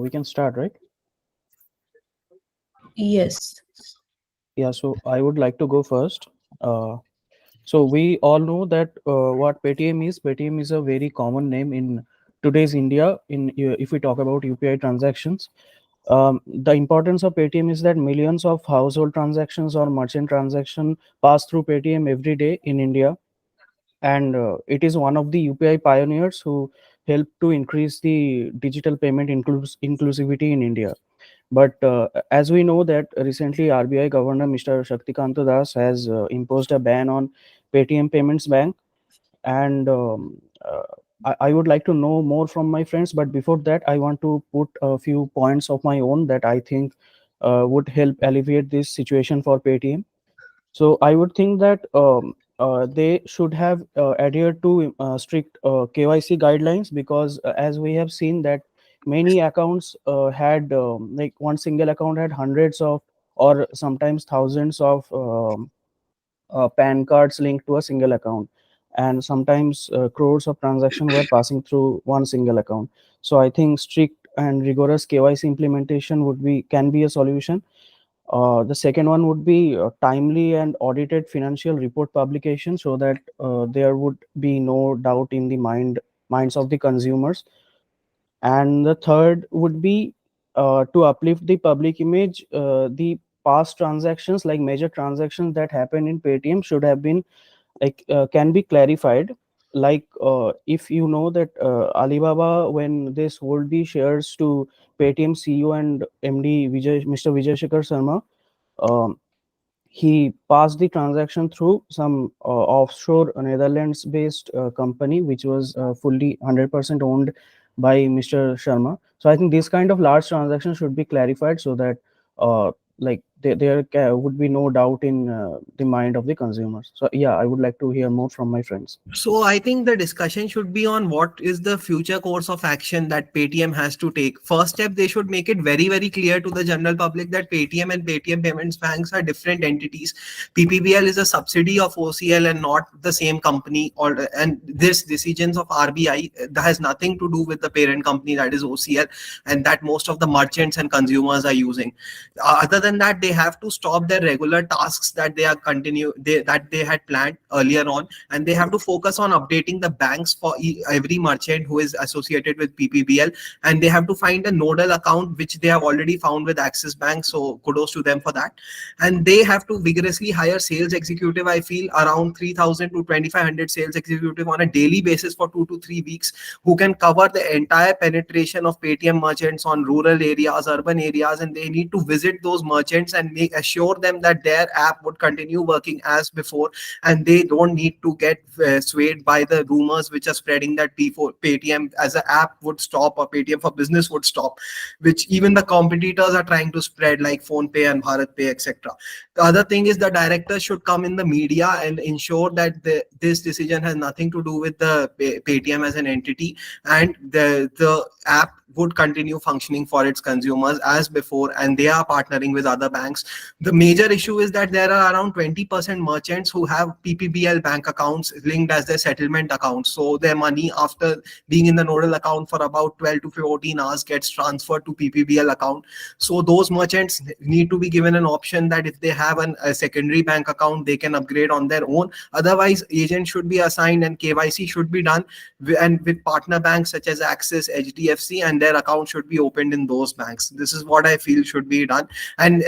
We can start, right? Yes. Yeah, so I would like to go first. Uh, so we all know that what Paytm is. Paytm is a very common name in today's India. If we talk about UPI transactions, the importance of Paytm is that millions of household transactions or merchant transaction pass through Paytm every day in India, and it is one of the UPI pioneers who help to increase the digital payment inclusivity in India. But as we know that recently RBI Governor Mr. Shaktikanta Das has imposed a ban on Paytm Payments Bank, and I would like to know more from my friends. But before that, I want to put a few points of my own that I think would help alleviate this situation for Paytm. So I would think that they should have adhered to strict KYC guidelines, because as we have seen that many accounts had like one single account had hundreds of or sometimes thousands of PAN cards linked to a single account, and sometimes crores of transactions were passing through one single account. So I think strict and rigorous KYC implementation would be can be a solution. The second one would be timely and audited financial report publication, so that there would be no doubt in the minds of the consumers. And the third would be to uplift the public image. The past transactions, like major transactions that happen in Paytm, should have been can be clarified. Like if you know that Alibaba, when they sold the shares to Paytm CEO and MD Mr. Vijay Shekhar Sharma, um, he passed the transaction through some offshore Netherlands based company, which was fully 100% owned by Mr. Sharma. So I think this kind of large transactions should be clarified, so that there would be no doubt in the mind of the consumers. So yeah, I would like to hear more from my friends. So I think the discussion should be on what is the future course of action that Paytm has to take. First step, they should make it very, very clear to the general public that Paytm and Paytm Payments Banks are different entities. PPBL is a subsidy of OCL and not the same company. And this decisions of RBI that has nothing to do with the parent company, that is OCL, and that most of the merchants and consumers are using. Other than that, they have to stop their regular tasks that they had planned earlier on, and they have to focus on updating the banks for every merchant who is associated with PPBL, and they have to find a nodal account, which they have already found with Axis Bank, so kudos to them for that. And they have to vigorously hire sales executive. I feel around 3,000 to 2,500 sales executive on a daily basis for 2 to 3 weeks, who can cover the entire penetration of Paytm merchants on rural areas, urban areas, and they need to visit those merchants and assure them that their app would continue working as before, and they don't need to get swayed by the rumors which are spreading that Paytm as an app would stop or Paytm for business would stop, which even the competitors are trying to spread, like PhonePe and BharatPe, etc. The other thing is the directors should come in the media and ensure that this decision has nothing to do with the Paytm as an entity, and the app would continue functioning for its consumers as before, and they are partnering with other banks. The major issue is that there are around 20% merchants who have PPBL bank accounts linked as their settlement accounts. So their money, after being in the nodal account for about 12 to 14 hours, gets transferred to PPBL account. So those merchants need to be given an option that if they have a secondary bank account, they can upgrade on their own. Otherwise, agents should be assigned and KYC should be done, and with partner banks such as Axis, HDFC, and their account should be opened in those banks. This is what I feel should be done. And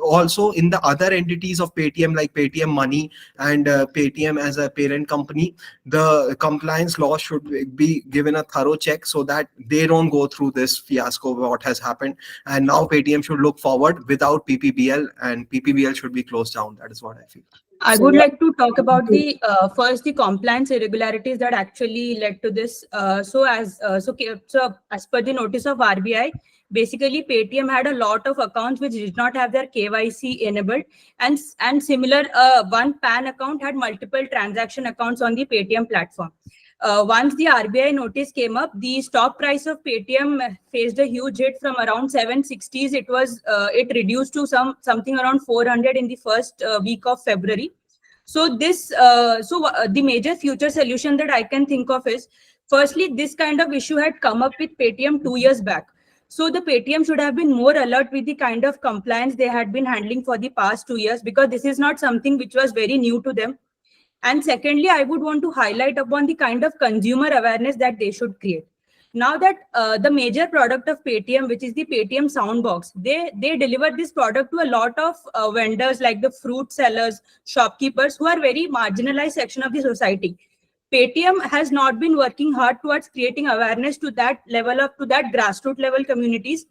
also in the other entities of Paytm, like Paytm Money and Paytm as a parent company, the compliance law should be given a thorough check, so that they don't go through this fiasco of what has happened. And now Paytm should look forward without PPBL, and PPBL should be closed down. That is what I feel. I would like to talk about the first the compliance irregularities that actually led to this. So as per the notice of RBI, basically Paytm had a lot of accounts which did not have their KYC enabled, and similar one PAN account had multiple transaction accounts on the Paytm platform. Once the RBI notice came up, the stock price of Paytm faced a huge hit from around 760s. It reduced to something around 400 in the first week of February. So the major future solution that I can think of is, firstly, this kind of issue had come up with Paytm 2 years back. So the Paytm should have been more alert with the kind of compliance they had been handling for the past 2 years, because this is not something which was very new to them. And secondly, I would want to highlight upon the kind of consumer awareness that they should create. Now that the major product of Paytm, which is the Paytm Soundbox, they deliver this product to a lot of vendors like the fruit sellers, shopkeepers, who are very marginalized section of the society. Paytm has not been working hard towards creating awareness to that level of to that grassroots level communities.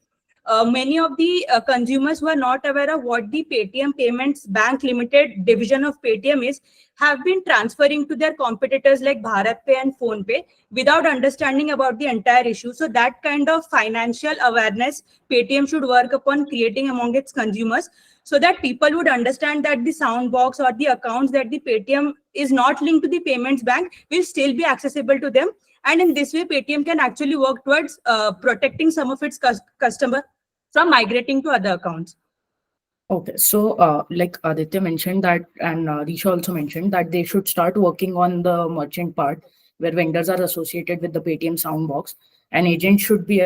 Many of the consumers who are not aware of what the Paytm Payments Bank Limited division of Paytm is have been transferring to their competitors like Bharat Pay and Phone Pay without understanding about the entire issue. So that kind of financial awareness Paytm should work upon creating among its consumers, so that people would understand that the sound box or the accounts that the Paytm is not linked to the payments bank will still be accessible to them. And in this way, Paytm can actually work towards protecting some of its customers from migrating to other accounts. Okay, so like Aditya mentioned that, and Risha also mentioned that they should start working on the merchant part where vendors are associated with the Paytm Soundbox. An agent should be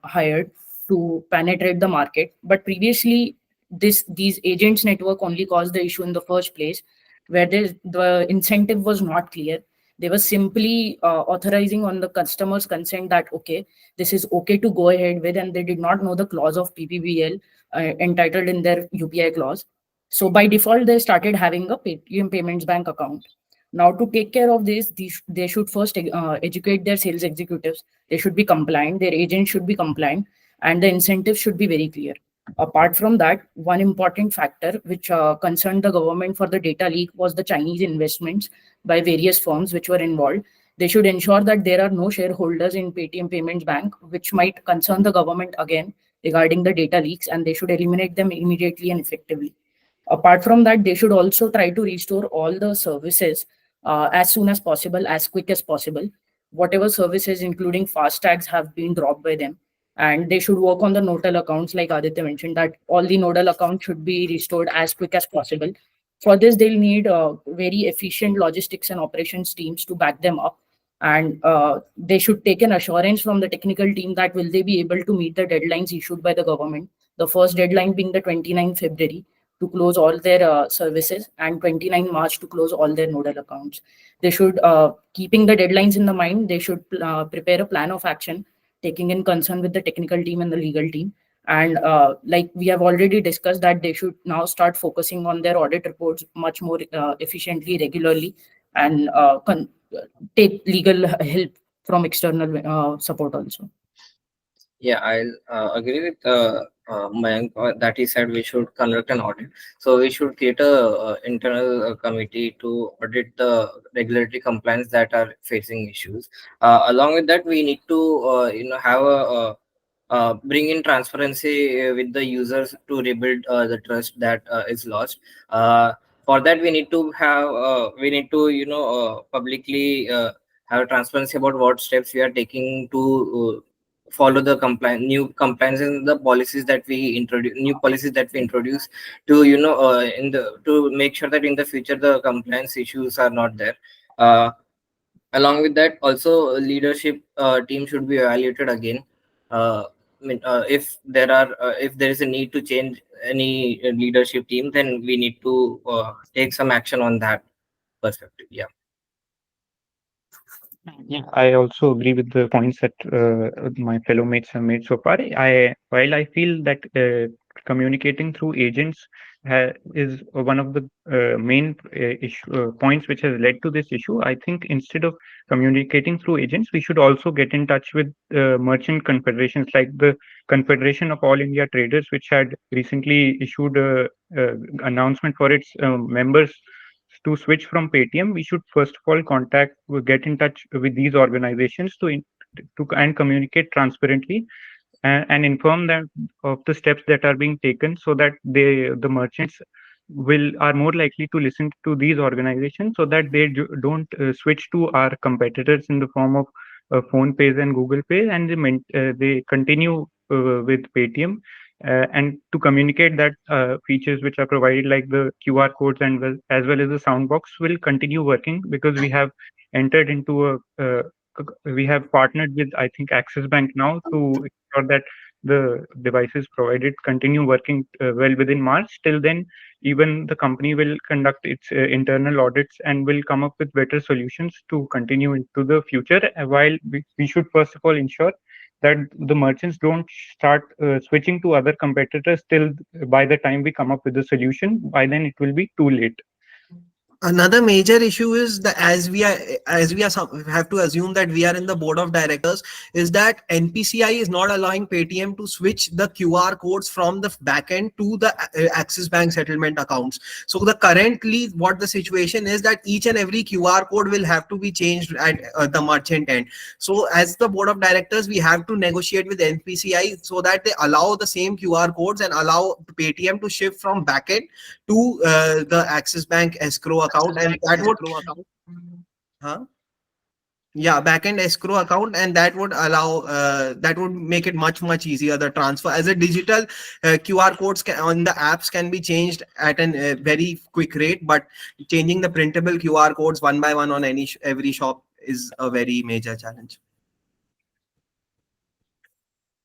hired to penetrate the market. But previously, these agents network only caused the issue in the first place, where the incentive was not clear. They were simply authorizing on the customer's consent that, okay, this is okay to go ahead with, and they did not know the clause of PPBL entitled in their UPI clause. So by default, they started having a Paytm Payments Bank account. Now, to take care of this, they should first educate their sales executives. They should be compliant, their agents should be compliant, and the incentives should be very clear. Apart from that, one important factor which concerned the government for the data leak was the Chinese investments by various firms which were involved. They should ensure that there are no shareholders in Paytm Payments Bank, which might concern the government again regarding the data leaks, and they should eliminate them immediately and effectively. Apart from that, they should also try to restore all the services as soon as possible, as quick as possible. Whatever services, including fast tags, have been dropped by them. And they should work on the nodal accounts, like Aditya mentioned, that all the nodal accounts should be restored as quick as possible. For this, they'll need very efficient logistics and operations teams to back them up. And they should take an assurance from the technical team that will they be able to meet the deadlines issued by the government. The first deadline being the 29th February to close all their services, and 29 March to close all their nodal accounts. They should, keeping the deadlines in the mind, they should prepare a plan of action, taking in concern with the technical team and the legal team. And like we have already discussed, that they should now start focusing on their audit reports much more efficiently, regularly, and take legal help from external support also. Yeah, I'll agree with Mayank that he said we should conduct an audit. So we should create a internal committee to audit the regulatory compliance that are facing issues. Along with that, we need to have a bring in transparency with the users to rebuild the trust that is lost. For that, we need to have publicly have transparency about what steps we are taking to follow the new compliance and the policies that we introduce to in the to make sure that in the future the compliance issues are not there. Along with that, also leadership team should be evaluated again. If there is a need to change any leadership team, then we need to take some action on that perspective. Yeah. Yeah, I also agree with the points that my fellow mates have made so far. While I feel that communicating through agents is one of the main points which has led to this issue, I think instead of communicating through agents, we should also get in touch with merchant confederations like the Confederation of All India Traders, which had recently issued a announcement for its members to switch from Paytm. We should first of all get in touch with these organizations and communicate transparently and inform them of the steps that are being taken, so that the merchants are more likely to listen to these organizations, so that they don't switch to our competitors in the form of Phone Pays and Google Pay, and they continue with Paytm. And to communicate that features which are provided, like the QR codes and as well as the soundbox, will continue working, because we have entered into we have partnered with, I think, Axis Bank now to ensure that the devices provided continue working well within March, till then, even the company will conduct its internal audits and will come up with better solutions to continue into the future. While we should first of all ensure that the merchants don't start switching to other competitors till by the time we come up with a solution. By then, it will be too late. Another major issue is that have to assume that we are in the board of directors, is that NPCI is not allowing Paytm to switch the QR codes from the backend to the Axis Bank settlement accounts. So the currently what the situation is that each and every QR code will have to be changed at the merchant end. So as the board of directors, we have to negotiate with NPCI so that they allow the same QR codes and allow Paytm to shift from backend to the Axis Bank escrow account, and that would backend escrow account, and that would allow that would make it much easier. The transfer as a digital QR codes on the apps can be changed at a very quick rate, but changing the printable QR codes one by one on every shop is a very major challenge.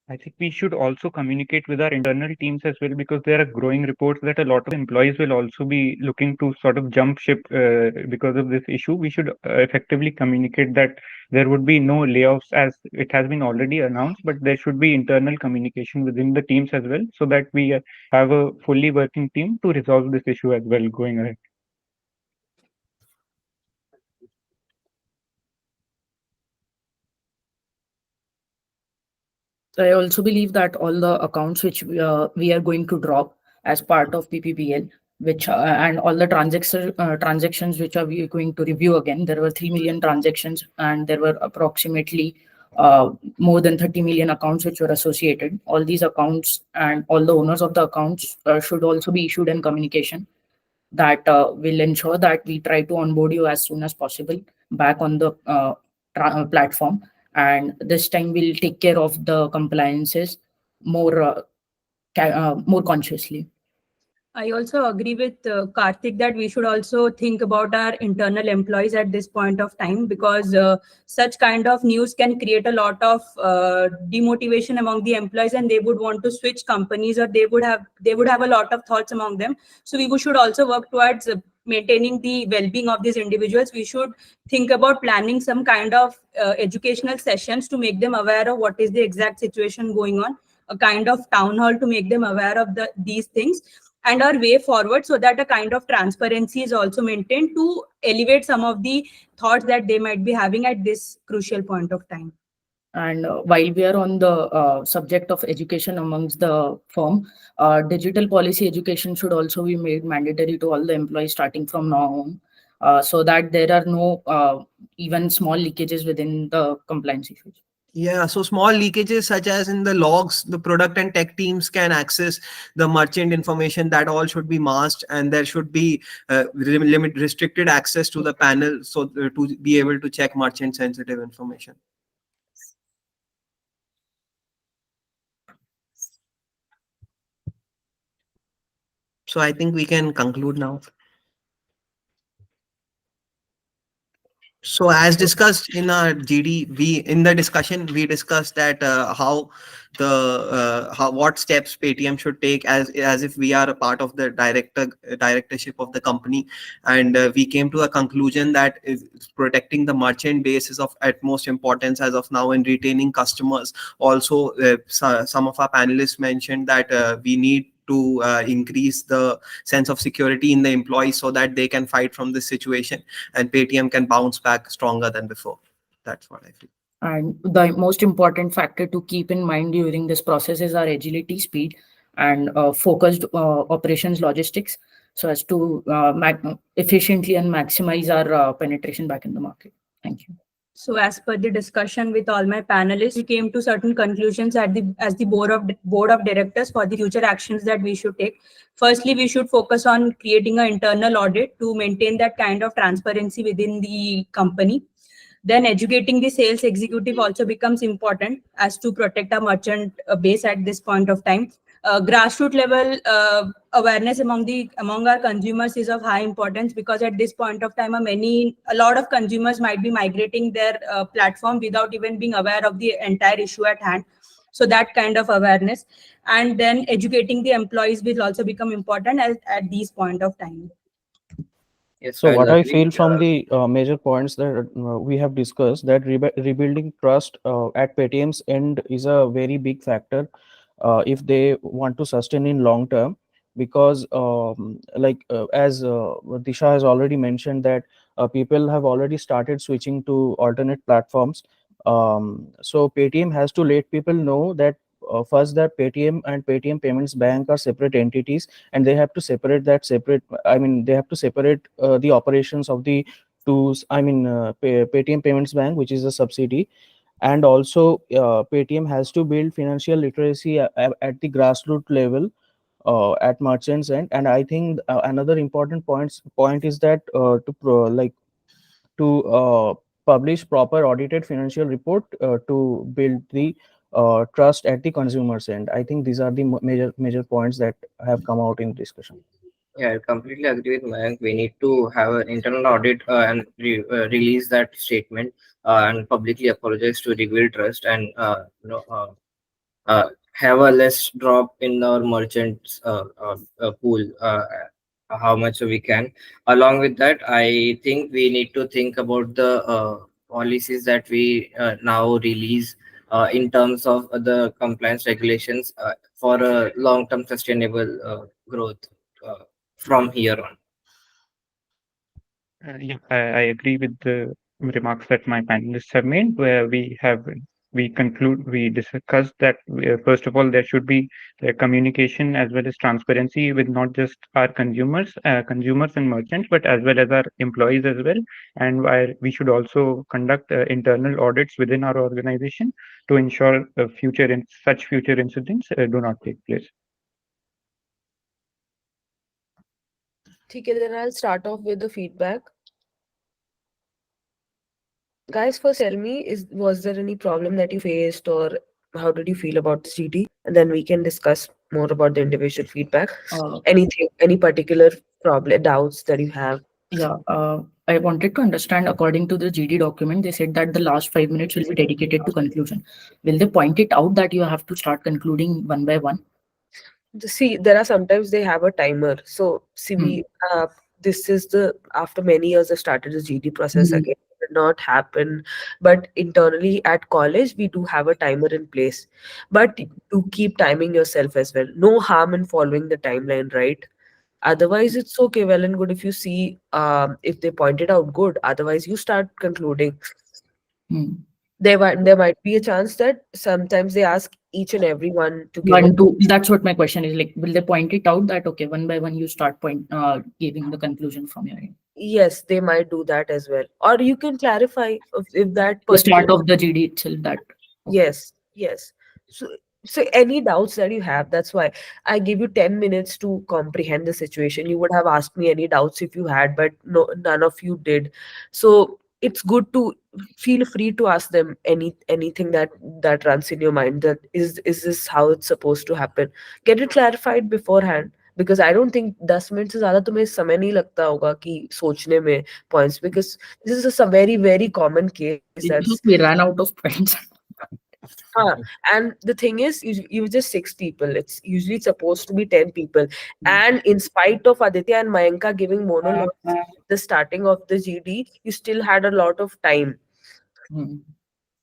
I think we should also communicate with our internal teams as well, because there are growing reports that a lot of employees will also be looking to sort of jump ship because of this issue. We should effectively communicate that there would be no layoffs as it has been already announced, but there should be internal communication within the teams as well, so that we have a fully working team to resolve this issue as well going ahead. I also believe that all the accounts which we are going to drop as part of PPPL, which and all the transactions which are we going to review again. There were 3 million transactions, and there were approximately more than 30 million accounts which were associated. All these accounts and all the owners of the accounts should also be issued in communication that will ensure that we try to onboard you as soon as possible back on the platform. And this time we'll take care of the compliances more consciously. I also agree with Karthik that we should also think about our internal employees at this point of time, because such kind of news can create a lot of demotivation among the employees, and they would want to switch companies, or they would have a lot of thoughts among them. So we should also work towards maintaining the well-being of these individuals. We should think about planning some kind of educational sessions to make them aware of what is the exact situation going on, a kind of town hall to make them aware of these things and our way forward, so that a kind of transparency is also maintained to elevate some of the thoughts that they might be having at this crucial point of time. And while we are on the subject of education amongst the firm, digital policy education should also be made mandatory to all the employees starting from now on, so that there are no even small leakages within the compliance issues. Yeah, so small leakages such as in the logs, the product and tech teams can access the merchant information. That all should be masked, and there should be restricted access to the panel, so to be able to check merchant sensitive information. So I think we can conclude now. So as discussed in our GD, in the discussion we discussed that what steps Paytm should take as if we are a part of the directorship of the company, and we came to a conclusion that protecting the merchant base is of utmost importance as of now, and retaining customers. Also, some of our panelists mentioned that we need to increase the sense of security in the employees so that they can fight from this situation and Paytm can bounce back stronger than before. That's what I feel. And the most important factor to keep in mind during this process is our agility, speed, and focused operations logistics, so as to efficiently and maximize our penetration back in the market. Thank you. So as per the discussion with all my panelists, we came to certain conclusions as the board of directors for the future actions that we should take. Firstly, we should focus on creating an internal audit to maintain that kind of transparency within the company. Then educating the sales executive also becomes important as to protect our merchant base at this point of time. Grassroots level awareness among our consumers is of high importance, because at this point of time a lot of consumers might be migrating their platform without even being aware of the entire issue at hand. So that kind of awareness, and then educating the employees will also become important at these point of time. Yes, So what I'll I agree. feel from the major points that we have discussed, that rebuilding trust at Paytm's end is a very big factor if they want to sustain in long term, because as Disha has already mentioned that people have already started switching to alternate platforms. So Paytm has to let people know that first, that Paytm and Paytm Payments Bank are separate entities, and they have to separate that separate. I mean, they have to separate the operations of the two. I mean, Paytm Payments Bank, which is a subsidy, and also Paytm has to build financial literacy at the grassroots level at merchants end. And I think another important point is that to publish proper audited financial report to build the trust at the consumers end. I think these are the major points that have come out in discussion. Yeah, I completely agree with Mayank. We need to have an internal audit and release that statement and publicly apologize to rebuild trust, and have a less drop in our merchants pool, how much we can. Along with that, I think we need to think about the policies that we now release in terms of the compliance regulations for a long-term sustainable growth from here on. Yeah, I agree with the remarks that my panelists have made, where we discussed that first of all there should be communication as well as transparency with not just our consumers and merchants, but as well as our employees as well, and where we should also conduct internal audits within our organization to ensure such future incidents do not take place. Okay, then I'll start off with the feedback. Guys, first tell me, was there any problem that you faced, or how did you feel about the GD? And then we can discuss more about the individual feedback. Anything, any particular problem, doubts that you have? Yeah, I wanted to understand, according to the GD document, they said that the last 5 minutes will be dedicated to conclusion. Will they point it out that you have to start concluding one by one? See, there are sometimes they have a timer. So see, this is the after many years I've started the GD process again. It did not happen, but internally at college we do have a timer in place. But to keep timing yourself as well. No harm in following the timeline, right? Otherwise, it's okay, well and good if you see if they point it out, good. Otherwise, you start concluding. There might be a chance that sometimes they ask each and every one to give One, two. That's what my question is. Like, will they point it out that okay, one by one you start giving the conclusion from your end? Yes, they might do that as well. Or you can clarify if that The start particular. of the GD itself. That Yes, yes. So, so any doubts that you have, that's why I give you 10 minutes to comprehend the situation. You would have asked me any doubts if you had, but no, none of you did. So it's good to feel free to ask them anything that runs in your mind. That is this how it's supposed to happen? Get it clarified beforehand. Because I don't think 10 minute से ज़्यादा तुम्हें समय नहीं लगता होगा कि सोचने में points, because this is a very very common case that's we ran out of points. and the thing is, you just 6 people. It's usually supposed to be 10 people. And in spite of Aditya and Mayanka giving monologues at the starting of the GD, you still had a lot of time.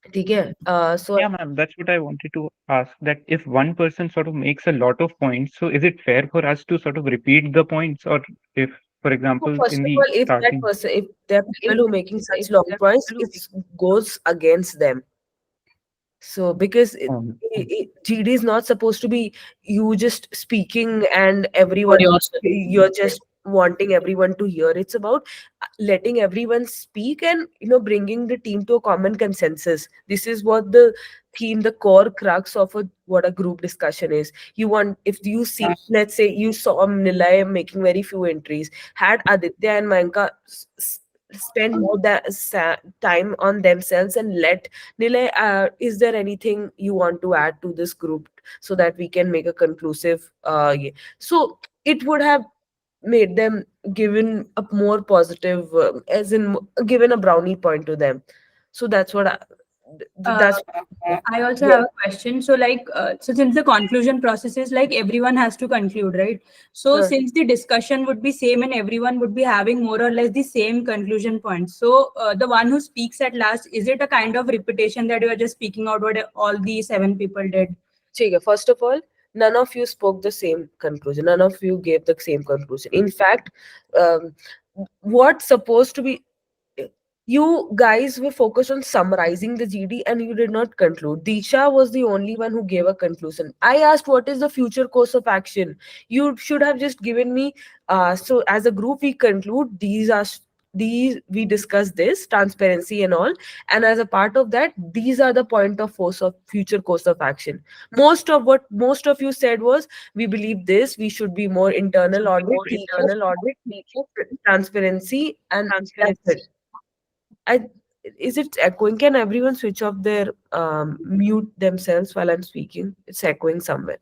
Okay? So Yeah, ma'am, that's what I wanted to ask. That if one person sort of makes a lot of points, so is it fair for us to sort of repeat the points, or if, for example, first in of the all, if that starting? person, if there are people who are making such long points, it goes against them. So because GD is not supposed to be you just speaking and everyone, yourself. you're just wanting everyone to hear. It's about letting everyone speak and bringing the team to a common consensus. This is what the theme, the core crux of what a group discussion is. You want, if you see, let's say you saw Nilay making very few entries, had Aditya and Mayanka spend more time on themselves and let Nilay, is there anything you want to add to this group so that we can make a conclusive so it would have made them given a more positive as in given a brownie point to them. So that's what that's I also have a question. So, so since the conclusion process is like everyone has to conclude, right? So, Huh. since the discussion would be same and everyone would be having more or less the same conclusion points, so the one who speaks at last, is it a kind of repetition that you are just speaking out what all the 7 people did? Okay, first of all, none of you spoke the same conclusion. None of you gave the same conclusion. In fact, um, what's supposed to be, you guys were focused on summarizing the GD and you did not conclude. Disha was the only one who gave a conclusion. I asked what is the future course of action. You should have just given me. So as a group, we conclude these we discuss this transparency and all, and as a part of that, these are the point of force of future course of action. Most of what most of you said was, we believe this, we should be more internal audit, teacher transparency, and that's it. I Is it echoing? Can everyone switch off their mute themselves while I'm speaking? It's echoing somewhere.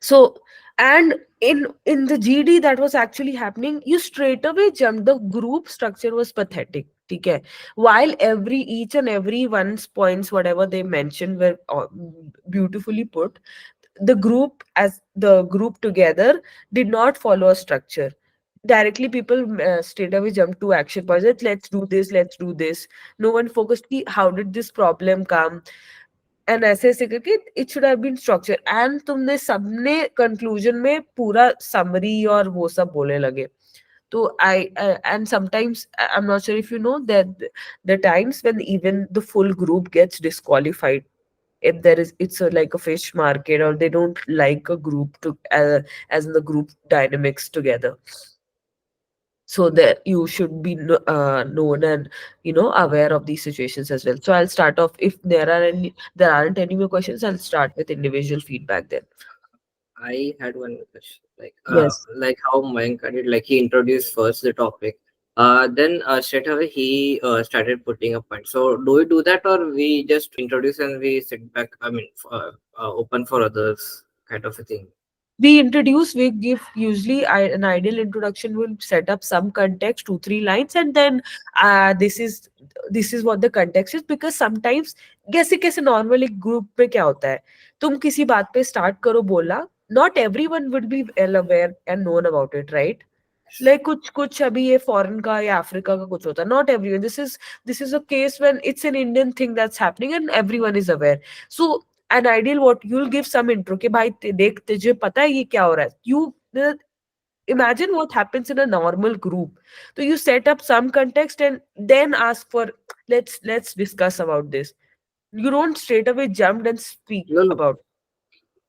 So, and in the GD that was actually happening, you straight away jumped. The group structure was pathetic. Okay, while each and every one's points, whatever they mentioned, were beautifully put, the group as the group together did not follow a structure. Directly people straight away jump to action points. Let's do this, let's do this. No one focused ki how did this problem come, and ऐसे ऐसे करके it should have been structured. And तुमने सबने conclusion में पूरा summary और वो सब बोलने लगे. So and sometimes I'm not sure if you know that the times when even the full group gets disqualified, if there is, it's like a fish market, or they don't like a group to as in the group dynamics together. So that you should be known and aware of these situations as well. So I'll start off. If there aren't any more questions, I'll start with individual feedback then. I had one question, Yes. like how Mayank did, like he introduced first the topic, then straight away he started putting a point. So do we do that, or we just introduce and we sit back? I mean, open for others, kind of a thing. We give usually an ideal introduction will set up some context, 2-3 lines, and then this is what the context is. Because sometimes कैसे कैसे normal एक group पे क्या होता है, तुम किसी बात पे start करो बोलना, not everyone would be well aware and known about it, right? Like कुछ अभी ये foreign का या Africa का कुछ होता है, not everyone. This is a case when it's an Indian thing that's happening and everyone is aware. So an ideal, what you'll give some intro कि भाई देख तुझे पता है ये क्या हो रहा है. You imagine what happens in a normal group. So you set up some context and then ask for, let's discuss about this. You don't straight away jump and speak No. about.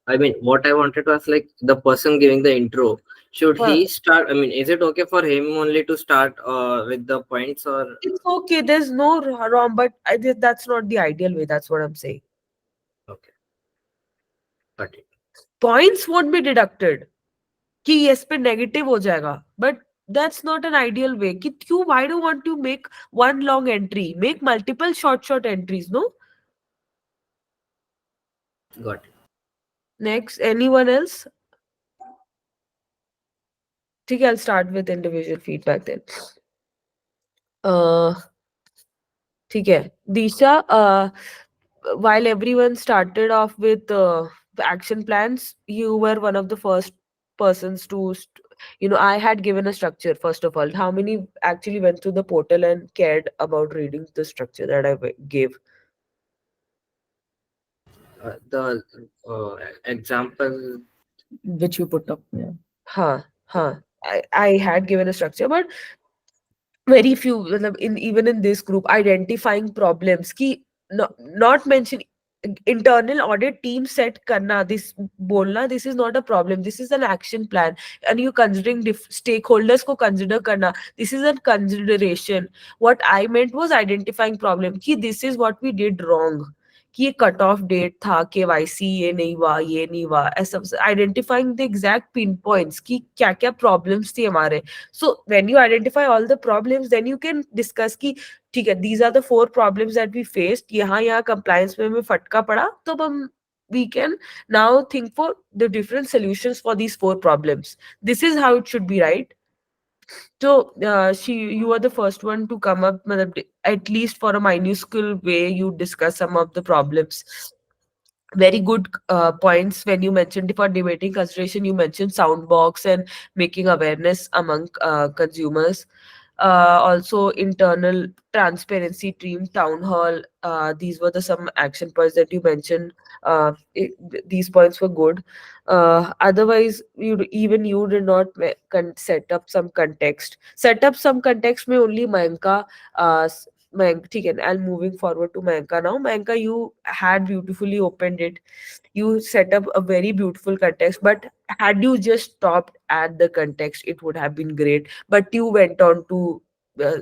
I mean, what I wanted to ask, like the person giving the intro, should he start? I mean, is it okay for him only to start with the points, or It's okay. There's no wrong, but that's not the ideal way. That's what I'm saying. okay? Got it. Points won't be deducted. कि yes पे negative हो जाएगा, but that's not an ideal way. कि क्यों? Why do you want to make one long entry? Make multiple short entries, no? Got it. Next, anyone else? Okay, I'll start with individual feedback then. ठीक है, Disha, while everyone started off with action plans, you were one of the first persons to I had given a structure. First of all, how many actually went to the portal and cared about reading the structure that I gave? The example which you put up. Yeah. I had given a structure, but very few even in this group identifying problems ki not mention internal audit team set karna, this bolna, this is not a problem, this is an action plan, and you considering stakeholders ko consider karna, this is a consideration. What I meant was identifying problem ki this is what we did wrong, कि ये cut off date था, KYC ये नहीं हुआ, ऐसा identifying the exact pin points कि क्या क्या प्रॉब्लम्स थी हमारे. So when you identify all the problems, then you can discuss कि ठीक है, these are the 4 problems that we faced, यहाँ कंप्लायंस में हमें फटका पड़ा, तो हम we can now think for the different solutions for these 4 problems. This is how it should be, right? So you were the first one to come up, matlab, at least for a minuscule way, you discuss some of the problems. Very good points when you mentioned for debating consideration. You mentioned sound box and making awareness among consumers. Also, internal transparency team, town hall. These were the some action points that you mentioned. These points were good. Otherwise, even you did not set up some context. Set up some context. May only Mayanka. ठीक है, and moving forward to Mayanka now. Mayanka, you had beautifully opened it. You set up a very beautiful context, but had you just stopped at the context, it would have been great. But you went on to uh,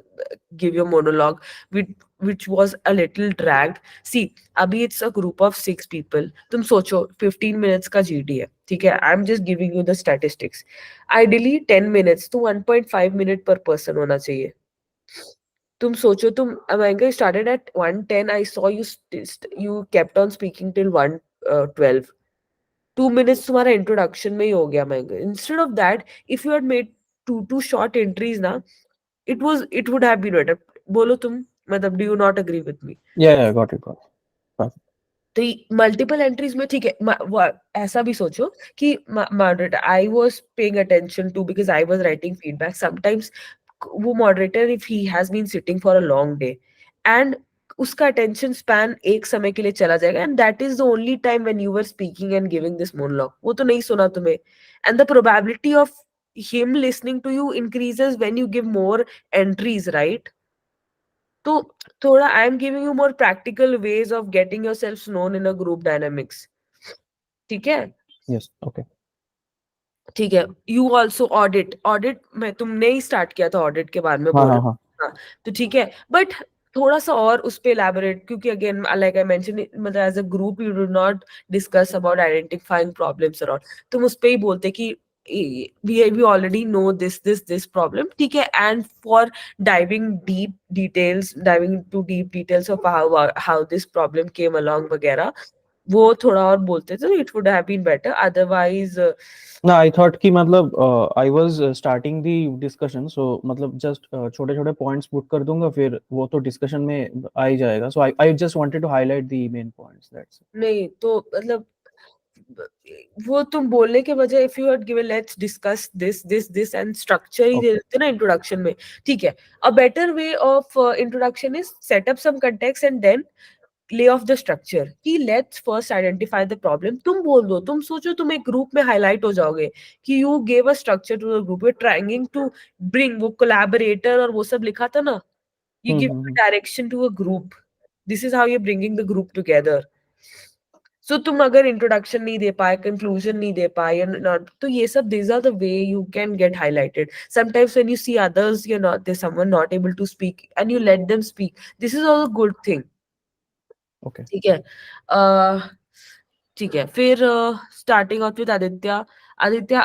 give your monologue, which was a little dragged. See, abhi it's a group of 6 people. तुम सोचो 15 minutes का GD है, ठीक है? I'm just giving you the statistics. Ideally 10 minutes to 1.5 minute per person होना चाहिए. तुम सोचो, तुम Amanka, you started at 1:10. I saw you kept on speaking till 1:12. 2 minutes तुम्हारा introduction में ही हो गया Amanka. Instead of that, if you had made two short entries ना, it would have been better. बोलो तुम, मतलब do you not agree with me? Yeah, got it. तो multiple entries में ठीक है, ऐसा भी सोचो कि moderator I was paying attention to because I was writing feedback sometimes. वो moderator if he has been sitting for a long day and उसका अटेंशन स्पैन एक समय के लिए चला जाएगा and that is the only time when you were speaking and giving this monologue. वो तो नहीं सुना तुम्हें and the probability of him listening to you increases when you give more entries, right? तो थोड़ा I am giving you more practical ways of getting yourself known in a group dynamics. ठीक है? Yes, okay. ठीक है. You also audit में तुमने ही start किया था ऑडिट के बारे में हाँ, बोलना. हाँ, हाँ. हाँ, तो ठीक है, बट थोड़ा सा और उस पे elaborate, क्योंकि अगेन लाइक आई मेंशन, मतलब as a group you do not discuss about identifying problems और तुम उस पे ही बोलते कि we already know this problem. ठीक है, and for diving into deep details of how this problem came along वगैरह, वो थोड़ा और बोलते तो it would have been better. Otherwise No, I thought कि मतलब I was starting the discussion, so मतलब just छोटे-छोटे points put कर दूंगा, फिर वो तो discussion में आ ही जाएगा. So I just wanted to highlight the main points. That's it. नहीं तो मतलब वो तुम बोलने के बजाय if you had given let's discuss this and structure ही दे देते ना इंट्रोडक्शन में. ठीक है, a better way of introduction is set up some context and then lay off the structure कि let's first identify the problem. तुम बोल दो, तुम सोचो तुम एक ग्रुप में हाईलाइट हो जाओगे कि you gave a structure to the group. We're trying to bring वो collaborator और वो सब लिखा था ना, you give a direction to a group. This is how you're bringing the group together. So तुम अगर इंट्रोडक्शन नहीं दे पाए, कंक्लूजन नहीं दे पाए, नॉट, तो ये सब these are the way you can get highlighted. Sometimes when you see others, you're not, there's someone not able to speak and you let them speak. This is all a good thing. Okay. ठीक है. ठीक है, फिर starting of with Aditya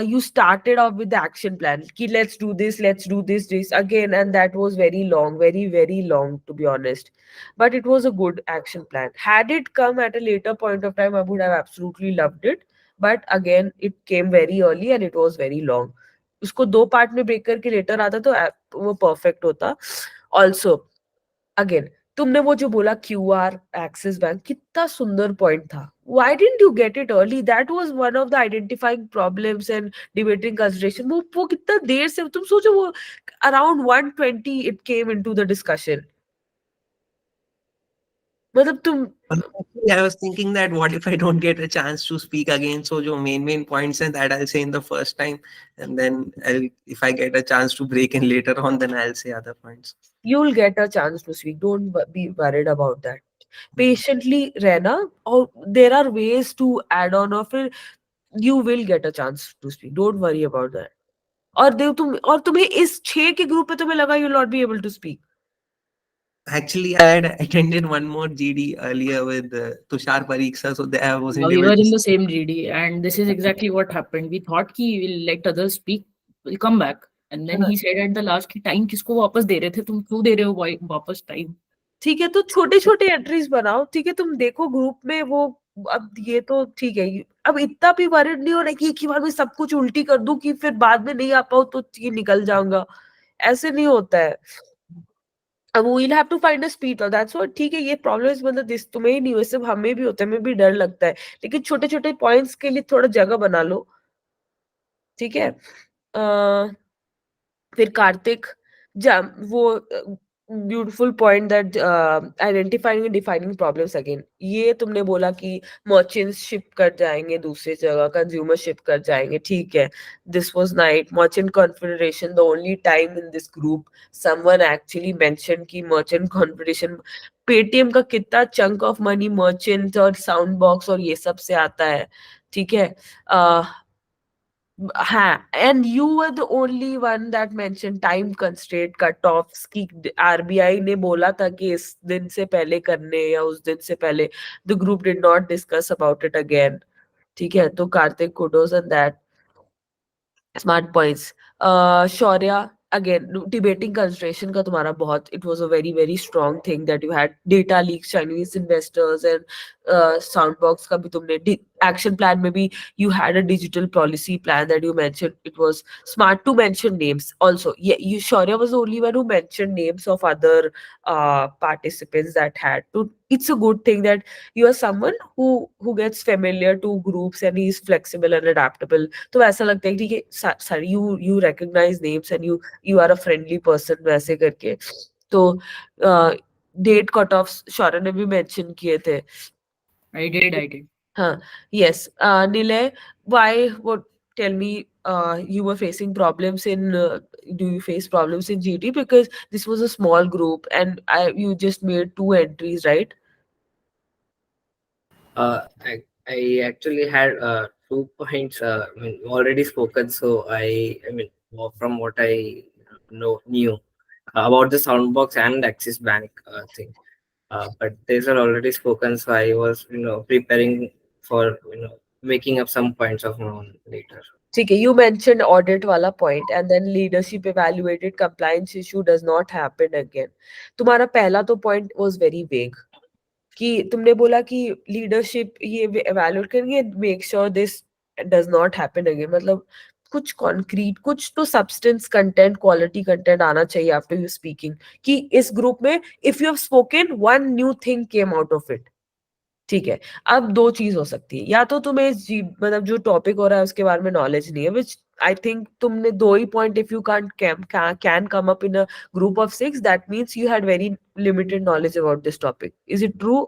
you started off with the action plan ki let's do this again, and that was very long, very long, to be honest, but it was a good action plan. Had it come at a later point of time, I would have absolutely loved it, but again it came very early and it was very long. उसको दो part में break करके letter आता तो वो perfect होता. Also again तुमने वो जो बोला QR एक्सिस बैंक, कितना सुंदर पॉइंट था. Why didn't you get it early? That was one of the identifying problems and debating consideration. वो कितना देर से, तुम सोचो वो around 1:20 it came into the discussion. मतलब तुम I was thinking that what if I don't get a chance to speak again? So जो main points and that I'll say in the first time, and then if I get a chance to break in later on, then I'll say other points. you'll get a chance to speak. Don't be worried about that. Patiently रहना, और there are ways to add on, or फिर you will get a chance to speak. Don't worry about that. और तुम्हें इस 6 के group पे तुम्हें लगा you'll not be able to speak. Actually, I had attended one more GD earlier with Tushar Pariksa, so there I wasn't We able were to in the same GD, and this is exactly what happened. We thought कि we'll let others speak, we'll come back, and then he said at the last कि time किसको वापस दे रहे थे, तुम क्यों दे रहे हो वापस time? ठीक है, तो छोटे छोटे एंट्रीज बनाओ. ठीक है, तुम देखो ग्रुप में वो अब ये तो ठीक है, अब इतना भी वरिड नहीं होना कि एक ही बार में सब कुछ उल्टी कर दूं कि फिर बाद में नहीं आ पाऊं तो ये निकल जाऊंगा, ऐसे नहीं होता है। अब we'll have to find a speed, और that's what, ठीक है, ये प्रॉब्लम इस मतलब दिस तुम्हें ही नहीं हुई, सिर्फ हमें भी होता है, हमें भी डर लगता है, लेकिन छोटे छोटे पॉइंट्स के लिए थोड़ा जगह बना लो, ठीक है। फिर कार्तिक, जम वो beautiful point that identifying and defining problems again, ये तुमने बोला कि मर्चेंट्स शिफ्ट कर जाएंगे दूसरी जगह, कंज्यूमर शिफ्ट कर जाएंगे, ठीक है, this was night merchant confederation, the only time in this group someone actually mention कि मर्चेंट कॉन्फेडरेशन, पेटीएम का कितना चंक ऑफ मनी मर्चेंट और साउंड बॉक्स और ये सब से आता है, ठीक है। हाँ, and you were the only one that mentioned time constraint cut offs की, आरबीआई ने बोला था कि इस दिन से पहले करने या उस दिन से पहले, the group did not discuss about it again, ठीक है। तो Kartik, kudos on that, smart points. Shaurya, again debating concentration का तुम्हारा बहुत, it was a very very strong thing that you had, data leaks, Chinese investors and sound box का भी तुमने, action plan में भी you had a digital policy plan that you mentioned, it was smart to mention names also, yeah, you Shaurya was the only one who mentioned names of other participants that had to, it's a good thing that you are someone who gets familiar to groups and he's flexible and adaptable, तो ऐसा लगता है कि ठीक है sir, you recognize names and you are a friendly person वैसे करके, तो डेट कट ऑफ शौर्य ने भी मेंशन किए थे। I did. Huh. Yes. Nilay, why would tell me you were facing problems in do you face problems in GT, because this was a small group and you just made 2 entries, right? I actually had 2 points I mean, already spoken. So I mean, from what I knew about the soundbox and Axis Bank thing, but these are already spoken. So I was preparing for making up some points of my own later. Okay, you mentioned audit wala point and then leadership evaluated compliance issue does not happen again. तुम्हारा पहला तो point was very vague, कि तुमने बोला कि leadership ये evaluate करेंगे, make sure this does not happen again, मतलब कुछ concrete, कुछ तो substance content, quality content आना चाहिए after you speaking, कि इस group में if you have spoken one new thing came out of it, ठीक है। अब दो चीज हो सकती है, या तो तुम्हें मतलब जो टॉपिक हो रहा है उसके बारे में नॉलेज नहीं है, विच आई थिंक तुमने दो ही point, if you can come up in a group of 6, that means you had very limited knowledge about this topic, is it true?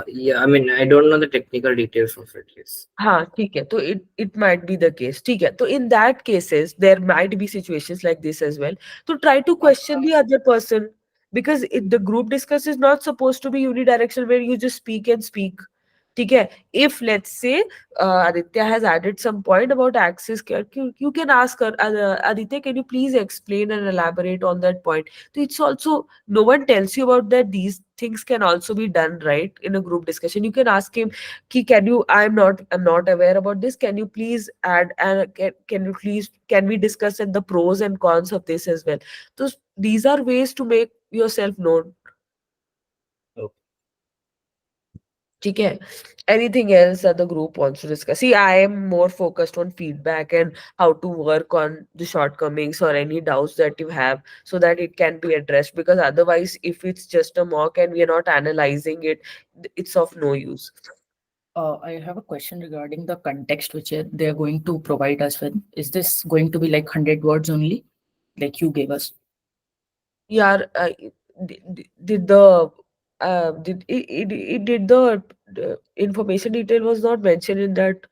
Yeah, I mean, I don't know the technical details of it. Yes. हाँ ठीक है, तो it might be the case, ठीक है। तो in that cases there might be situations like this as well, तो try to question the other person, because the group discuss is not supposed to be unidirectional where you just speak and speak, ठीक है। If let's say Aditya has added some point about access care, you can ask her, Aditya, can you please explain and elaborate on that point? So it's also, no one tells you about that these things can also be done right in a group discussion, you can ask him ki, can you, I'm not aware about this, can you please add, and can you please, can we discuss the pros and cons of this as well? So these are ways to make yourself known, ठीक है। Anything else that the group wants to discuss? See, I am more focused on feedback and how to work on the shortcomings or any doubts that you have so that it can be addressed, because otherwise if it's just a mock and we are not analyzing it, it's of no use. I have a question regarding the context which they're going to provide us with. Is this going to be like 100 words only, like you gave us? Yeah, did the did the information detail was not mentioned in that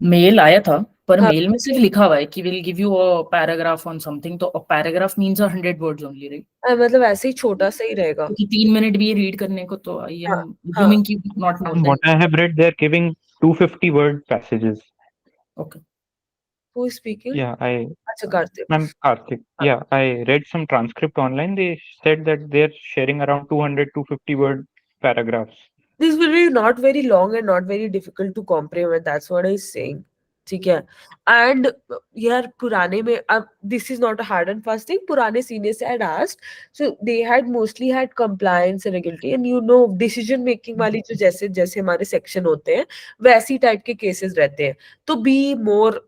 mail आया था, पर हाँ, mail में सिर्फ लिखा हुआ है कि will give you a paragraph on something, तो a paragraph means 100 words only, right? मतलब ऐसे ही छोटा सा ही रहेगा, क्योंकि 3 मिनट भी ये रीड करने को, तो आई हाँ एम हाँ। assuming कि not more From than. what I have read, they're giving 250-word passages. Okay. Who is speaking? Yeah, अच्छा, Kartik. I'm Karthik. Yeah, I read some transcript online. They said that they're sharing around 200, 250-word paragraphs. This will be not very long and not very difficult to comprehend. That's what I'm saying. ठीक है. And यार पुराने में अब this is not a hard and fast thing. पुराने seniors had asked, so they had mostly had compliance and regulatory and you know decision making वाली जो जैसे जैसे हमारे section होते हैं वैसी type के cases रहते हैं. तो be more,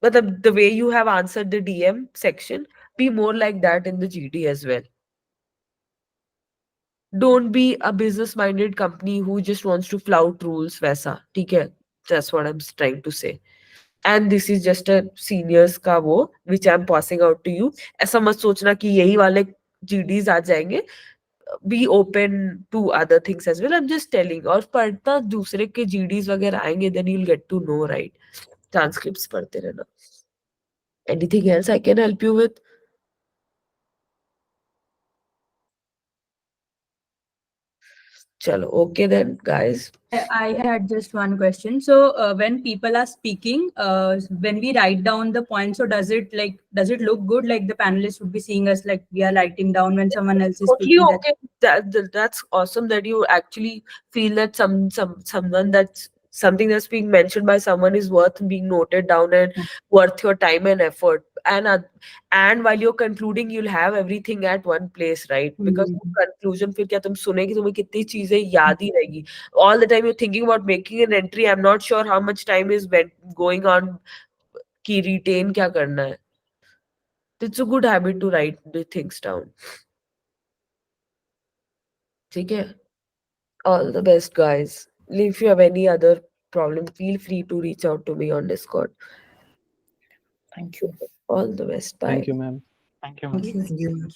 मतलब the way you have answered the DM section, be more like that in the GD as well. Don't be a business minded company who just wants to flout rules वैसा, ठीक है? That's what I'm trying to say. And this is just a seniors का वो which I'm passing out to you. ऐसा मत सोचना कि यही वाले GDs आ जाएंगे. Be open to other things as well. I'm just telling. और पढ़ता दूसरे के GDs वगैरह आएंगे, then you'll get to know, right? Transcripts पढ़ते रहना. Anything else I can help you with? Chalo, okay then, guys. I had just one question. So when people are speaking, when we write down the points, so does it look good? Like the panelists would be seeing us like we are writing down when someone else is Totally speaking. okay. That's awesome that you actually feel that someone that's something that's being mentioned by someone is worth being noted down and worth your time and effort. And while you're concluding, you'll have everything at one place, right? Because conclusion, फिर क्या तुम सुनेगी तुम्हें कितनी चीजें याद ही रहेगी. All the time you're thinking about making an entry. I'm not sure how much time is going on. कि retain क्या करना है. It's a good habit to write the things down. ठीक है? All the best, guys. If you have any other problem, feel free to reach out to me on Discord. Thank you. All the best. Bye. Thank you, ma'am. Thank you, ma'am. Thank you.